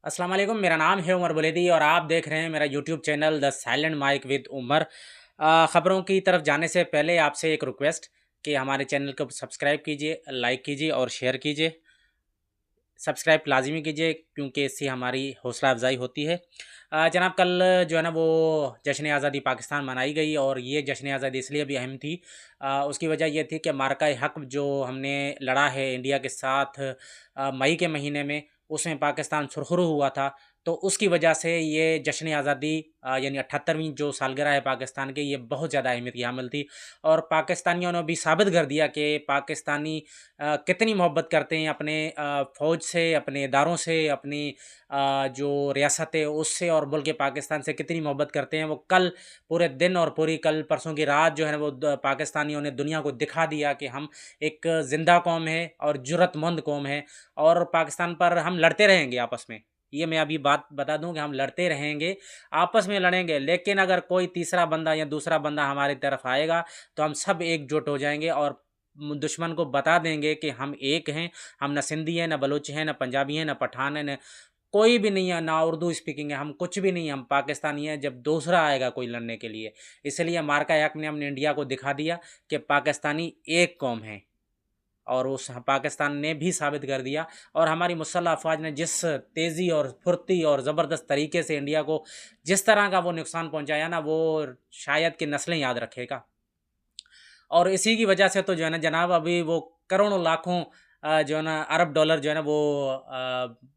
अस्सलाम वालेकुम। मेरा नाम है उमर बुलेदी और आप देख रहे हैं मेरा YouTube channel the silent mic with Umar. ख़बरों की तरफ जाने से पहले आपसे एक रिक्वेस्ट कि हमारे चैनल को सब्सक्राइब कीजिए, लाइक कीजिए और शेयर कीजिए। सब्सक्राइब लाज़मी कीजिए क्योंकि इससे हमारी हौसला अफ़ज़ाई होती है। जनाब, कल जो है ना वो जश्न आज़ादी पाकिस्तान मनाई गई और ये जश्न आज़ादी इसलिए भी अहम थी। उसकी वजह ये थी कि मार्का हक़ जो हमने लड़ा है इंडिया के साथ मई के महीने में, उसमें पाकिस्तान सुरखरू हुआ था। तो उसकी वजह से ये जश्न आज़ादी यानी 78वीं जो सालगिरह है पाकिस्तान की, ये बहुत ज़्यादा अहमियत की हामिल थी। और पाकिस्तानियों ने भी साबित कर दिया कि पाकिस्तानी कितनी मोहब्बत करते हैं अपने फ़ौज से, अपने इदारों से, अपनी जो रियासत है उससे और मुल्क पाकिस्तान से कितनी मोहब्बत करते हैं। वो कल पूरे दिन और पूरी कल परसों की रात जो है ना वो पाकिस्तानियों ने दुनिया को दिखा दिया कि हम एक ज़िंदा कौम है और जुर्रतमंद कौम है और पाकिस्तान पर हम लड़ते रहेंगे आपस में। ये मैं अभी बात बता दूं कि हम लड़ते रहेंगे, आपस में लड़ेंगे, लेकिन अगर कोई तीसरा बंदा या दूसरा बंदा हमारी तरफ आएगा तो हम सब एकजुट हो जाएंगे और दुश्मन को बता देंगे कि हम एक हैं। हम न सिंधी हैं, न बलूच हैं, न पंजाबी हैं, न पठान हैं, न कोई भी नहीं है, ना उर्दू स्पीकिंग है, हम कुछ भी नहीं हैं, हम पाकिस्तानी हैं जब दूसरा आएगा कोई लड़ने के लिए। इसलिए मार्का हक़ ने हमने इंडिया को दिखा दिया कि पाकिस्तानी एक कौम है और उस पाकिस्तान ने भी साबित कर दिया। और हमारी मुसल्लह अफ़वाज ने जिस तेज़ी और फुर्ती और ज़बरदस्त तरीके से इंडिया को जिस तरह का वो नुकसान पहुँचाया ना, वो शायद कि नस्लें याद रखेगा। और इसी की वजह से तो जो है ना जनाब अभी वो करोड़ों लाखों जो है ना अरब डॉलर जो है ना वो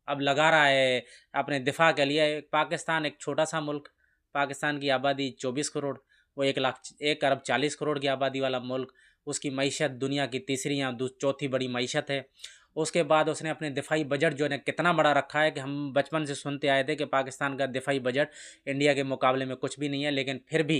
अब लगा रहा है अपने दिफा के लिए। पाकिस्तान एक छोटा सा मुल्क, पाकिस्तान की आबादी 24 करोड़, वो 1 अरब 40 करोड़ की आबादी वाला मुल्क, उसकी मईशत दुनिया की तीसरी या चौथी बड़ी मईशत है। उसके बाद उसने अपने दिफाई बजट जो है ना कितना बड़ा रखा है कि हम बचपन से सुनते आए थे कि पाकिस्तान का दिफाई बजट इंडिया के मुकाबले में कुछ भी नहीं है, लेकिन फिर भी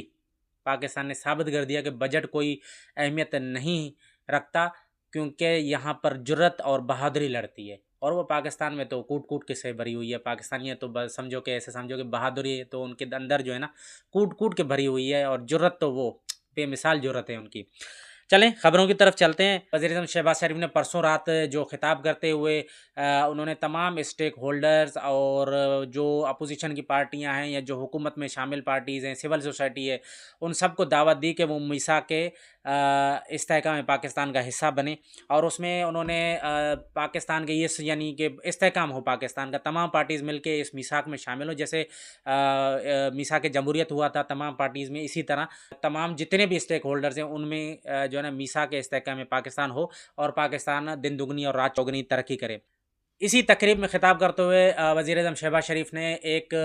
पाकिस्तान ने साबित कर दिया कि बजट कोई अहमियत नहीं रखता, क्योंकि यहाँ पर जुर्रत और बहादुरी लड़ती है। और वो पाकिस्तान में तो कूट कूट के से भरी हुई है। पाकिस्तानियाँ तो बस समझो कि ऐसे समझो कि बहादुरी तो उनके अंदर जो है ना कूट कूट के भरी हुई है और जुर्रत तो वो बेमिसाल जुर्रत है उनकी। चलें ख़बरों की तरफ चलते हैं। वज़ीर-ए-आज़म शहबाज शरीफ ने परसों रात जो ख़िताब करते हुए उन्होंने तमाम स्टेक होल्डर्स और जो अपोज़िशन की पार्टियां हैं या जो हुकूमत में शामिल पार्टीज़ हैं, सिविल सोसाइटी है, उन सबको दावत दी कि वो मीसाक के इस्तेहकाम पाकिस्तान का हिस्सा बने। और उसमें उन्होंने पाकिस्तान के इस यानी कि इस्तेहकाम हो पाकिस्तान का, तमाम पार्टीज़ मिलके इस मीसाक में शामिल हो। जैसे मीसाक जमहूरियत हुआ था तमाम पार्टीज़ में, इसी तरह तमाम जितने भी स्टेक होल्डर्स हैं उनमें जो है ना मीसाक इस्तेहकाम में पाकिस्तान हो और पाकिस्तान दिन दुगनी और रात चौगुनी तरक्की करे। इसी तकरीब में ख़िताब करते हुए वज़ीर-ए-आज़म शहबाज शरीफ ने एक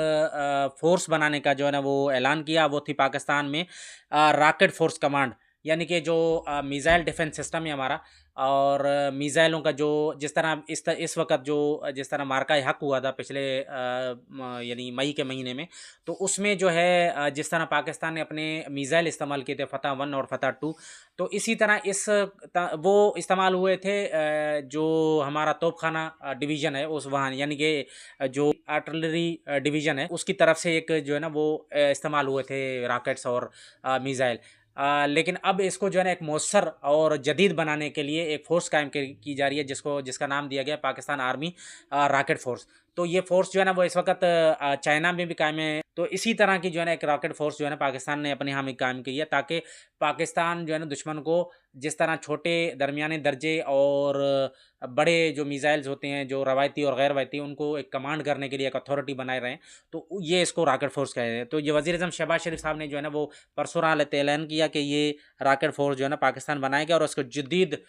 फ़ोर्स बनाने का जो है ना वो ऐलान किया। वो थी पाकिस्तान में रॉकेट फ़ोर्स कमांड, यानी कि जो मिसाइल डिफेंस सिस्टम है हमारा और मिसाइलों का जो जिस तरह इस वक्त जो जिस तरह मार्का हक़ हुआ था पिछले यानी मई के महीने में, तो उसमें जो है जिस तरह पाकिस्तान ने अपने मिसाइल इस्तेमाल किए थे फ़तह 1 और फ़तह 2, तो इसी तरह वो इस्तेमाल हुए थे जो हमारा तोपखाना डिवीज़न है उस वहाँ, यानी कि जो आर्टिलरी डिवीज़न है उसकी तरफ से एक जो है ना वो इस्तेमाल हुए थे रॉकेट्स और मिसाइल। लेकिन अब इसको जो है ना एक मौसर और जदीद बनाने के लिए एक फ़ोर्स कायम की जा रही है जिसका नाम दिया गया पाकिस्तान आर्मी रॉकेट फ़ोर्स। तो ये फ़ोर्स जो है ना वो इस वक्त चाइना में भी कायम है। तो इसी तरह की जो है ना एक रॉकेट फ़ोर्स जो है ना पाकिस्तान ने अपने यहाँ में कायम की है, ताकि पाकिस्तान जो है ना दुश्मन को जिस तरह छोटे दरमियाने दर्जे और बड़े जो मिसाइल्स होते हैं जो रवायती और गैर रवायती, उनको एक कमांड करने के लिए एक अथॉरिटी बनाए रहें, तो ये इसको रॉकेट फ़ोर्स कहे हैं। तो ये वज़ीर-ए-आज़म शहबाज शरीफ साहब ने जो है ना वो परसों रात ऐलान किया कि ये रॉकेट फ़ोर्स जो है ना पाकिस्तान बनाएगा और उसको जदीद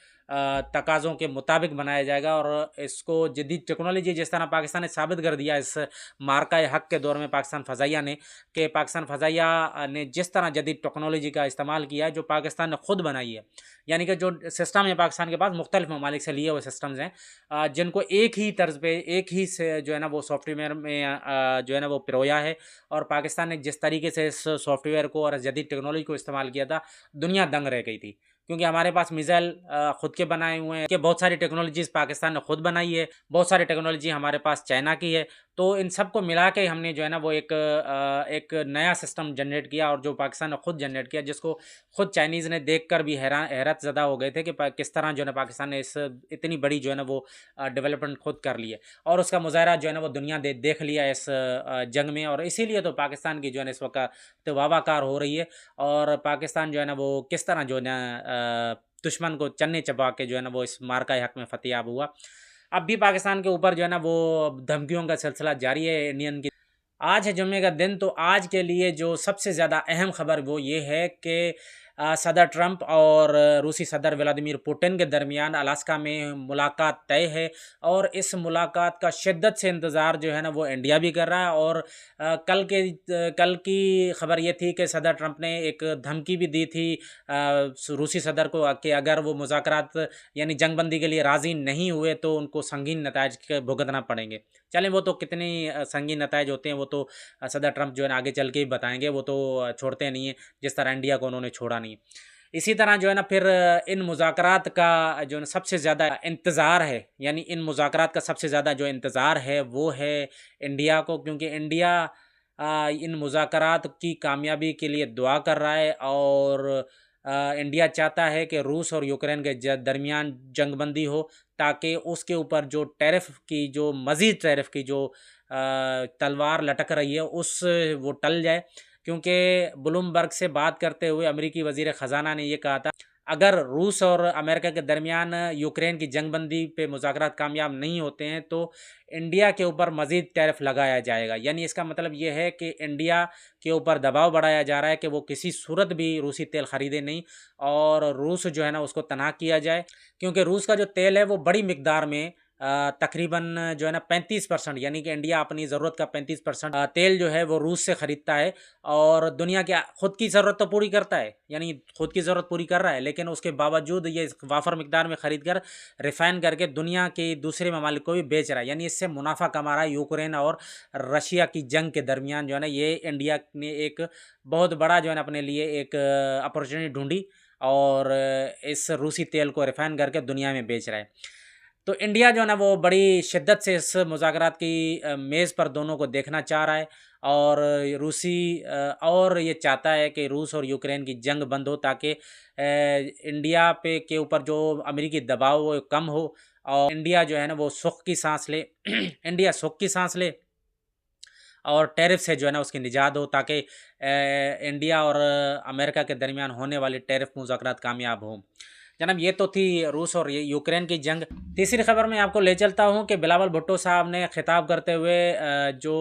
तकाज़ों के मुताबिक बनाया जाएगा। और इसको जदीद टेक्नोलॉजी जिस तरह पाकिस्तान ने साबित कर दिया इस मार्का हक़ के दौर में पाकिस्तान फ़ज़ाइया ने, कि पाकिस्तान फ़ज़ाइया ने जिस तरह जदीद टेक्नोलॉजी का इस्तेमाल किया है जो पाकिस्तान ने ख़ुद बनाई है, यानी कि जो सिस्टम है पाकिस्तान के पास मुख्तलिफ़ ममालिक से लिए हुए सिस्टम्स हैं जिनको एक ही तर्ज पे एक ही से जो है ना वो सॉफ्टवेयर में जो है ना वो पिरोया है। और पाकिस्तान ने जिस तरीके से इस सॉफ्टवेयर को और जदीद टेक्नोलॉजी को इस्तेमाल किया था, दुनिया दंग रह गई थी, क्योंकि हमारे पास मिसाइल खुद के बनाए हुए हैं कि बहुत सारी टेक्नोलॉजीज़ पाकिस्तान ने खुद बनाई है, बहुत सारी टेक्नोलॉजी हमारे पास चाइना की है। तो इन सब को मिला के हमने जो है ना वो एक नया सिस्टम जनरेट किया, और जो पाकिस्तान ने खुद जनरेट किया, जिसको खुद चाइनीज़ ने देखकर भी हैरत ज़दा हो गए थे कि किस तरह जो है ना पाकिस्तान ने इस इतनी बड़ी जो है ना वो डेवलपमेंट खुद कर ली है, और उसका मुजाहरा जो है ना वो दुनिया देख लिया इस जंग में। और इसीलिए तो पाकिस्तान की जो है ना इस वक्त वाहवाकार हो रही है, और पाकिस्तान जो है ना वो किस तरह जो है ना दुश्मन को चन्ने चबा के जो है ना वो इस मार्का हक में फतेयाब हुआ। अब भी पाकिस्तान के ऊपर जो है ना वो धमकियों का सिलसिला जारी है इंडियन की। आज है जुम्मे का दिन, तो आज के लिए जो सबसे ज़्यादा अहम खबर वो ये है कि सदर ट्रंप और रूसी सदर व्लादिमीर पुतिन के दरमियान अलास्का में मुलाकात तय है, और इस मुलाकात का शिद्दत से इंतज़ार जो है ना वो इंडिया भी कर रहा है। और कल की खबर ये थी कि सदर ट्रंप ने एक धमकी भी दी थी रूसी सदर को कि अगर वो मुज़ाकरात यानी जंगबंदी के लिए राज़ी नहीं हुए तो उनको संगीन नतायज के भुगतना पड़ेंगे। चलें, वो तो कितने संगीन नतायज होते हैं वो तो सदर ट्रंप जो है ना आगे चल के ही बताएंगे, वो तो छोड़ते नहीं हैं जिस तरह इंडिया को उन्होंने छोड़ा नहीं। इसी तरह जो है ना फिर इन मुज़ाकरात का जो है ना सबसे ज़्यादा इंतज़ार है, यानी इन मुज़ाकरात का सबसे ज़्यादा जो इंतज़ार है वो है इंडिया को, क्योंकि इंडिया इन मुज़ाकरात की कामयाबी के लिए दुआ कर रहा है, और इंडिया चाहता है कि रूस और यूक्रेन के दरमियान जंगबंदी हो, ताकि उसके ऊपर जो टैरिफ की जो मज़ीद टैरिफ की जो तलवार लटक रही है उस वो टल जाए। क्योंकि ब्लूमबर्ग से बात करते हुए अमेरिकी वज़ीर ख़ज़ाना ने ये कहा था, अगर रूस और अमेरिका के दरमियान यूक्रेन की जंगबंदी पे मुज़ाकरात कामयाब नहीं होते हैं तो इंडिया के ऊपर मज़ीद टैरिफ लगाया जाएगा। यानी इसका मतलब ये है कि इंडिया के ऊपर दबाव बढ़ाया जा रहा है कि वो किसी सूरत भी रूसी तेल ख़रीदे नहीं, और रूस जो है ना उसको तनख़ किया जाए, क्योंकि रूस का जो तेल है वो बड़ी मिक़दार में तकरीबन जो है ना 35%, यानी कि इंडिया अपनी ज़रूरत का 35% तेल जो है वो रूस से ख़रीदता है, और दुनिया की ख़ुद की ज़रूरत तो पूरी करता है, यानी ख़ुद की ज़रूरत पूरी कर रहा है, लेकिन उसके बावजूद ये वाफर मिक़दार में ख़रीद कर रिफ़ाइन करके दुनिया के दूसरे ममालिक को भी बेच रहा है। यानी इससे मुनाफा कमा रहा है। यूक्रेन और रशिया की जंग के दरमियान जो है ना ये इंडिया ने एक बहुत बड़ा जो है ना अपने लिए एक अपॉर्चुनिटी ढूंढी, और इस रूसी तेल को रिफ़ाइन करके दुनिया में बेच रहा है। तो इंडिया जो है ना वो बड़ी शिद्दत से इस मुज़ाकरात की मेज़ पर दोनों को देखना चाह रहा है, और और ये चाहता है कि रूस और यूक्रेन की जंग बंद हो, ताकि इंडिया पे के ऊपर जो अमेरिकी दबाव वो कम हो, और इंडिया जो है ना वो सुख की सांस ले इंडिया सुख की सांस ले, और टैरिफ से जो है ना उसकी निजात हो, ताकि इंडिया और अमेरिका के दरमियान होने वाली टैरिफ मुज़ाकरात कामयाब हों। जनाब, ये तो थी रूस और यूक्रेन की जंग। तीसरी खबर में आपको ले चलता हूँ कि बिलावल भुट्टो साहब ने खिताब करते हुए जो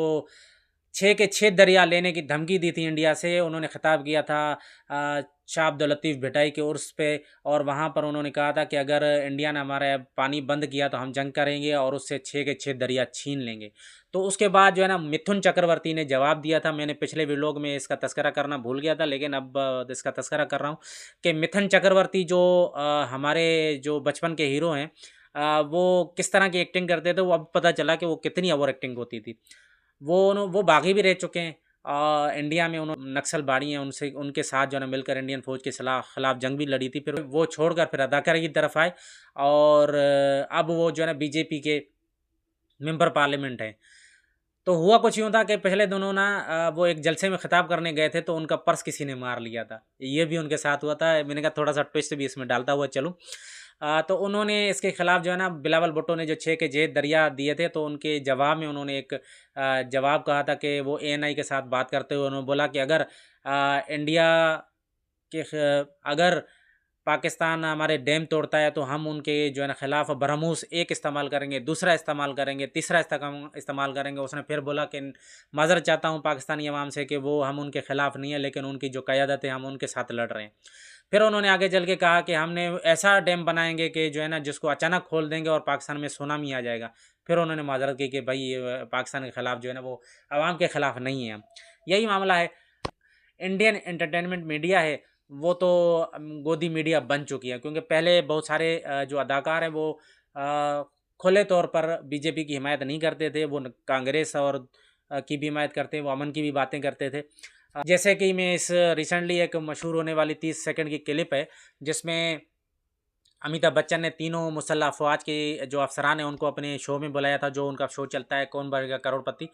6 के 6 दरिया लेने की धमकी दी थी इंडिया से, उन्होंने खिताब किया था शाह अब्दुल लतीफ़ भिटाई के उर्स पे, और वहाँ पर उन्होंने कहा था कि अगर इंडिया ने हमारा पानी बंद किया तो हम जंग करेंगे और उससे 6 के 6 दरिया छीन लेंगे। तो उसके बाद जो है ना मिथुन चक्रवर्ती ने जवाब दिया था। मैंने पिछले व्लॉग में इसका तज़किरा करना भूल गया था, लेकिन अब इसका तज़किरा कर रहा हूँ कि मिथुन चक्रवर्ती जो हमारे जो बचपन के हीरो हैं, वो किस तरह की एक्टिंग करते थे, वो अब पता चला कि वो कितनी ओवर एक्टिंग होती थी। वो बागी भी रह चुके हैं इंडिया में, उन्होंने नक्सल बाड़ी हैं, उनके साथ जो है ना मिलकर इंडियन फ़ौज के खिलाफ जंग भी लड़ी थी। फिर वो छोड़कर फिर अदाकारी की तरफ आए, और अब वो जो है ना बीजेपी के मेंबर पार्लियामेंट हैं। तो हुआ कुछ यूँ था कि पहले दोनों ना वो एक जलसे में खिताब करने गए थे, तो उनका पर्स किसी ने मार लिया था। ये भी उनके साथ हुआ था। मैंने कहा थोड़ा सा ट्विस्ट भी इसमें डालता हुआ चलूँ। तो उन्होंने इसके खिलाफ जो है ना बिलावल भुट्टो ने जो 6 के 6 दरिया दिए थे, तो उनके जवाब में उन्होंने एक जवाब कहा था कि वो एएनआई के साथ बात करते हुए उन्होंने बोला कि अगर इंडिया अगर पाकिस्तान हमारे डैम तोड़ता है तो हम उनके जो है ना खिलाफ ब्रह्मोस एक इस्तेमाल करेंगे, दूसरा इस्तेमाल करेंगे, तीसरा इस्तेमाल करेंगे। उसने फिर बोला कि माज़रत चाहता हूँ पाकिस्तानी अवाम से कि वो हम उनके ख़िलाफ़ नहीं है, लेकिन उनकी जो क़यादत है हम उनके साथ लड़ रहे हैं। फिर उन्होंने आगे चल के कहा कि हमने ऐसा डैम बनाएंगे कि जो है ना जिसको अचानक खोल देंगे और पाकिस्तान में सुनामी आ जाएगा। फिर उन्होंने माज़रत की कि भाई पाकिस्तान के ख़िलाफ़ जो है ना वो अवाम के ख़िलाफ़ नहीं है हम। यही मामला है। इंडियन एंटरटेनमेंट मीडिया है वो तो गोदी मीडिया बन चुकी है, क्योंकि पहले बहुत सारे जो अदाकार हैं वो खुले तौर पर बीजेपी की हिमायत नहीं करते थे, वो कांग्रेस और की भी हिमायत करते, वो अमन की भी बातें करते थे। जैसे कि मैं इस रिसेंटली एक मशहूर होने वाली 30 सेकंड की क्लिप है जिसमें अमिताभ बच्चन ने तीनों मुसल्लह अफ़वाज के जो अफ़सरान हैं उनको अपने शो में बुलाया था, जो उनका शो चलता है कौन बनेगा करोड़पति।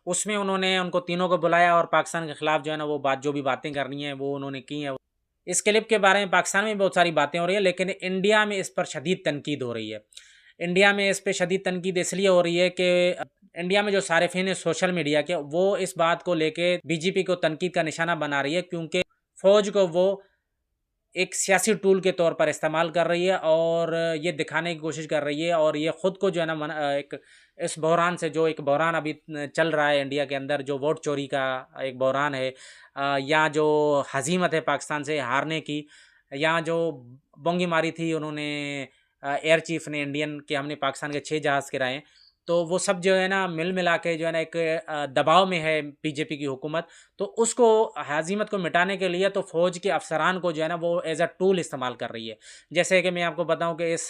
उसमें उन्होंने उनको तीनों को बुलाया और पाकिस्तान के ख़िलाफ़ जो है ना वो बात जो भी बातें करनी है वो उन्होंने की हैं। इस क्लिप के बारे में पाकिस्तान में बहुत सारी बातें हो रही है, लेकिन इंडिया में इस पर शदीद तनकीद हो रही है। इंडिया में इस पे शदीद तनकीद इसलिए हो रही है कि इंडिया में जो सारिफिन है सोशल मीडिया के, वो इस बात को लेके बीजेपी को तनकीद का निशाना बना रही है, क्योंकि फ़ौज को वो एक सियासी टूल के तौर पर इस्तेमाल कर रही है और ये दिखाने की कोशिश कर रही है, और ये ख़ुद को जो है ना एक इस बहरान से, जो एक बहरान अभी चल रहा है इंडिया के अंदर, जो वोट चोरी का एक बहरान है, या जो हज़ीमत है पाकिस्तान से हारने की, या जो बोंगी मारी थी उन्होंने एयर चीफ ने इंडियन कि हमने पाकिस्तान के 6 जहाज़ गिराए हैं। तो वो सब जो है ना मिल मिला के जो है ना एक दबाव में है बीजेपी की हुकूमत। तो उसको हज़ीमत को मिटाने के लिए तो फ़ौज के अफ़सरान को जो है ना वो एज़ अ टूल इस्तेमाल कर रही है। जैसे कि मैं आपको बताऊं कि इस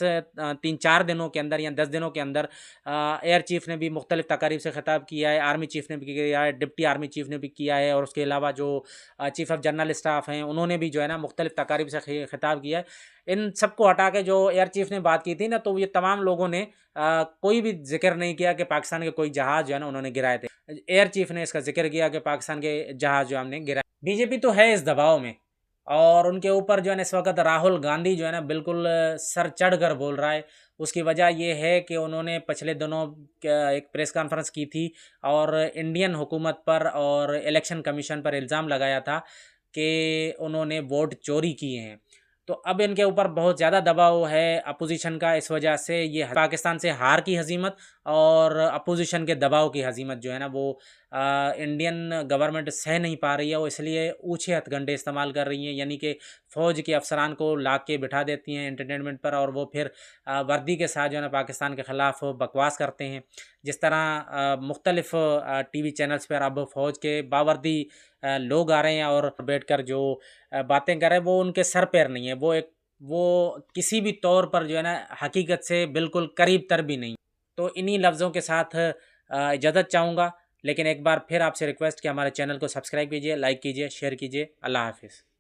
3-4 दिनों के अंदर या 10 दिनों के अंदर एयर चीफ़ ने भी मुख्तलिफ़ तकारीब से ख़िताब किया है, आर्मी चीफ़ ने भी किया है, डिप्टी आर्मी चीफ़ ने भी किया है, और उसके अलावा जो चीफ़ ऑफ़ जनरल स्टाफ़ हैं उन्होंने भी जो है ना मुख्तलिफ़ तकारीब से ख़िताब किया है। इन सबको हटा के जो एयर चीफ़ ने बात की थी ना, तो ये तमाम लोगों ने कोई भी ज़िक्र नहीं किया कि पाकिस्तान के कोई जहाज़ जो है ना उन्होंने गिराए थे। एयर चीफ़ ने इसका ज़िक्र किया कि पाकिस्तान के जहाज़ जो हमने गिराए। बीजेपी तो है इस दबाव में, और उनके ऊपर जो है ना इस वक़्त राहुल गांधी जो है ना बिल्कुल सर चढ़ कर बोल रहा है। उसकी वजह ये है कि उन्होंने पिछले दिनों एक प्रेस कॉन्फ्रेंस की थी और इंडियन हुकूमत पर और इलेक्शन कमीशन पर इल्ज़ाम लगाया था कि उन्होंने वोट चोरी किए हैं। तो अब इनके ऊपर बहुत ज़्यादा दबाव है अपोज़िशन का, इस वजह से ये पाकिस्तान से हार की हज़ीमत और अपोज़िशन के दबाव की हज़ीमत जो है ना वो इंडियन गवर्नमेंट सह नहीं पा रही है, वो इसलिए ऊँचे हथकंडे इस्तेमाल कर रही हैं, यानी कि फ़ौज के अफ़सरान को ला के बिठा देती हैं एंटरटेनमेंट पर, और वो फिर वर्दी के साथ जो है ना पाकिस्तान के ख़िलाफ़ बकवास करते हैं। जिस तरह मुख्तलिफ़ टीवी चैनल्स पर अब फ़ौज के बावर्दी लोग आ रहे हैं और बैठकर जो बातें कर रहे हैं वो उनके सर पैर नहीं है, वो किसी भी तौर पर जो है ना हकीकत से बिल्कुल करीब तर भी नहीं। तो इन्हीं लफ्ज़ों के साथ इजाज़त चाहूँगा, लेकिन एक बार फिर आपसे रिक्वेस्ट कि हमारे चैनल को सब्सक्राइब कीजिए, लाइक कीजिए, शेयर कीजिए। अल्लाह हाफ़िज़।